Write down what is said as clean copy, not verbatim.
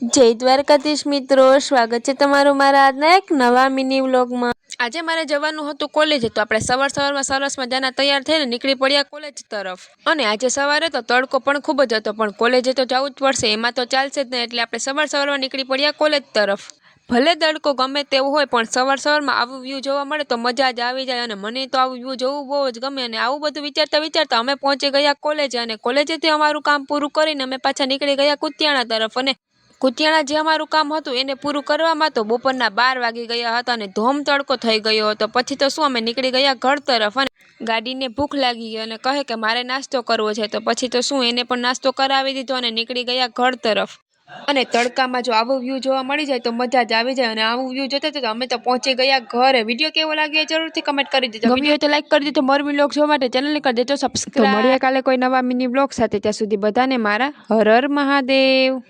જય દ્વારકાધીશ મિત્રો, સ્વાગત છે તમારું મારા આજના એક નવા મિની વ્લોગમાં। આજે મારે જવાનું હતું કોલેજ, તો આપણે સવારમાં સરસ મજાના તૈયાર થઈને નીકળી પડ્યા કોલેજ તરફ। અને આજે સવારે તો તડકો પણ ખૂબ જ હતો, પણ કોલેજે તો જવું જ પડશે, એમાં તો ચાલશે જ નહીં, એટલે આપણે સવારમાં નીકળી પડ્યા કોલેજ તરફ। ભલે તડકો ગમે તેવું હોય, પણ સવારમાં આવું વ્યૂ જોવા મળે તો મજા જ આવી જાય, અને મને તો આવું વ્યૂ જોવું બહુ જ ગમે। અને આવું બધું વિચારતા અમે પહોંચી ગયા કોલેજે, અને કોલેજેથી અમારું કામ પૂરું કરીને અમે પાછા નીકળી ગયા કુતિયાણા તરફ। અને કુતિયાણા જે અમારું કામ હતું એને પૂરું કરવામાં તો બપોરના 12 વાગી ગયા હતા, અને ધોમ તડકો થઈ ગયો હતો। પછી તો શું, અમે નીકળી ગયા ઘર તરફ, અને ગાડીને ભૂખ લાગી ગઈ અને કહે કે મારે નાસ્તો કરવો છે, તો પછી તો શું, એને પણ નાસ્તો કરાવી દીધો અને નીકળી ગયા ઘર તરફ। અને તડકામાં જો આવો વ્યૂ જોવા મળી જાય તો મજા જ આવી જાય, અને આવું વ્યૂ જોતા અમે તો પહોંચી ગયા ઘરે। વિડીયો કેવો લાગ્યો જરૂરથી કમેન્ટ કરી દેજો, ગમ્યો હોય તો લાઈક કરી દેજો, મોર વ્લોગ જોવા માટે ચેનલને કરી દેજો સબસ્ક્રાઇબ। તો મળીએ કાલે કોઈ નવા મિની વ્લોગ સાથે, ત્યાં સુધી બધાને મારા હર હર મહાદેવ।